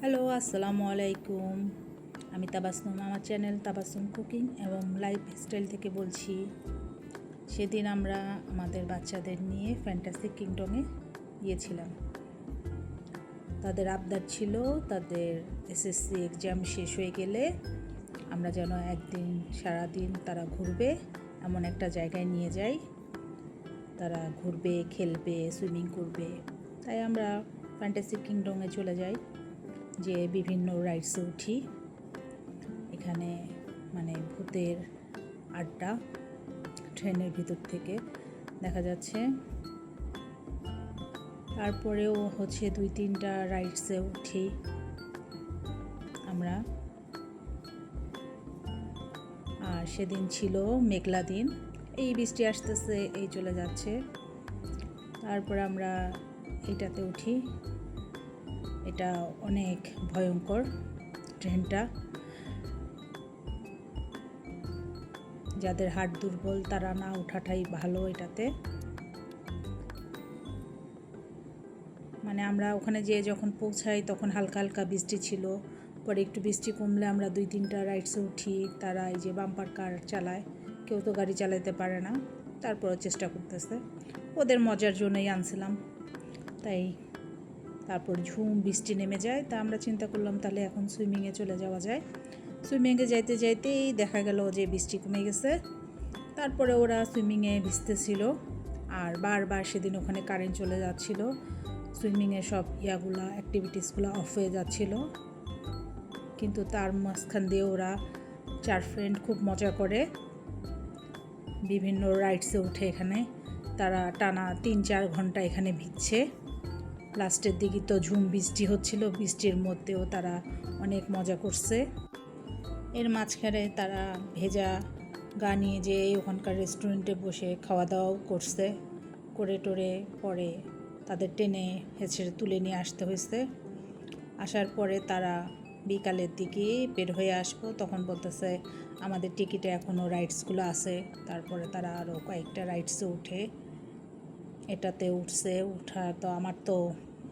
Hello, আসসালামু আলাইকুম। আমি তাবাসসুম, আমার চ্যানেল তাবাসসুম কুকিং এবং লাইফস্টাইল থেকে বলছি। সেদিন আমরা আমাদের বাচ্চাদের নিয়ে ফ্যান্টাসি কিংডমে গিয়েছিলাম। তাদের আবদার ছিল তাদের এসএসসি এক্সাম শেষ হয়ে গেলে আমরা যেন একদিন সারাদিন তারা ঘুরবে এমন একটা জায়গায় নিয়ে যাই। তারা ঘুরবে, খেলবে, সুইমিং করবে। তাই আমরা ফ্যান্টাসি কিংডমে চলে যাই, যে বিভিন্ন রাইডসে উঠি। এখানে মানে ভূতের আড্ডা ট্রেনের ভিতর থেকে দেখা যাচ্ছে। তারপরেও হচ্ছে 2-3টা রাইডসে উঠি আমরা। আর সেদিন ছিল মেঘলা দিন, এই বৃষ্টি আসতেছে, এই চলে যাচ্ছে। তারপর আমরা এইটাতে উঠি। এটা অনেক ভয়ঙ্কর ট্রেনটা। যাদের হাড় দুর্বল তারা না ওঠাটাই ভালো এটাতে। মানে আমরা ওখানে যেয়ে যখন পৌঁছাই তখন হালকা হালকা বৃষ্টি ছিল। পরে একটু বৃষ্টি কমলে আমরা 2-3টা রাইডসে উঠি। তারা এই যে বাম্পার কার চালায়, কেউ তো গাড়ি চালাতে পারে না, তারপরও চেষ্টা করতেছে। ওদের মজার জন্যই আনছিলাম। তাই তারপর ঝুম বৃষ্টি নেমে যায়, তা আমরা চিন্তা করলাম তাহলে এখন সুইমিংয়ে চলে যাওয়া যায়। সুইমিংয়ে যাইতে যাইতেই দেখা গেল যে বৃষ্টি কমে গেছে। তারপরে ওরা সুইমিংয়ে ভিজতেছিল, আর বারবার সেদিন ওখানে কারেন্ট চলে যাচ্ছিল। সুইমিংয়ের সব অ্যাক্টিভিটিসগুলো অফ হয়ে যাচ্ছিল। কিন্তু তার মাঝখান দিয়ে ওরা 4 ফ্রেন্ড খুব মজা করে বিভিন্ন রাইডসে উঠে। এখানে তারা টানা 3-4 ঘন্টা এখানে ভিজছে। লাস্টের দিকে তো ঝুম বৃষ্টি হচ্ছিল, বৃষ্টির মধ্যেও তারা অনেক মজা করছে। এর মাঝখানে তারা ভেজা গা নিয়ে যেয়ে ওখানকার রেস্টুরেন্টে বসে খাওয়া দাওয়াও করছে। করে টোরে পরে তাদের টেনে হেঁচড়ে তুলে নিয়ে আসতে হয়েছে। আসার পরে তারা বিকালের দিকে বের হয়ে আসবো, তখন বলতেছে আমাদের টিকিটে এখনও রাইডসগুলো আছে। তারপরে তারা আরও কয়েকটা রাইডসে উঠে এটাতে উঠছে। উঠা তো আমার তো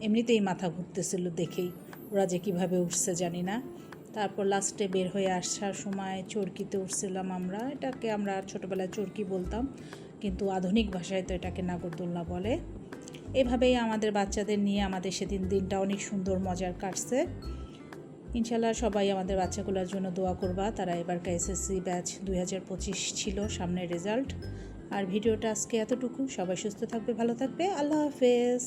এমনিতেই মাথা ঘুরতেছিল দেখেই, ওরা যে কীভাবে উঠছে জানি না। তারপর লাস্টে বের হয়ে আসার সময় চরকিতে উঠছিলাম আমরা। এটাকে আমরা ছোটোবেলায় চরকি বলতাম, কিন্তু আধুনিক ভাষায় তো এটাকে নাগরদোলনা বলে। এভাবেই আমাদের বাচ্চাদের নিয়ে আমাদের সেদিন দিনটা অনেক সুন্দর মজার কাটছে। ইনশাল্লাহ সবাই আমাদের বাচ্চাগুলোর জন্য দোয়া করবা। তারা এবারকার এসএসসি ব্যাচ 2025 ছিল সামনের রেজাল্ট। আর ভিডিওটা আজকে এতটুকু। সবাই সুস্থ থাকবে, ভালো থাকবে। আল্লাহ হাফেজ।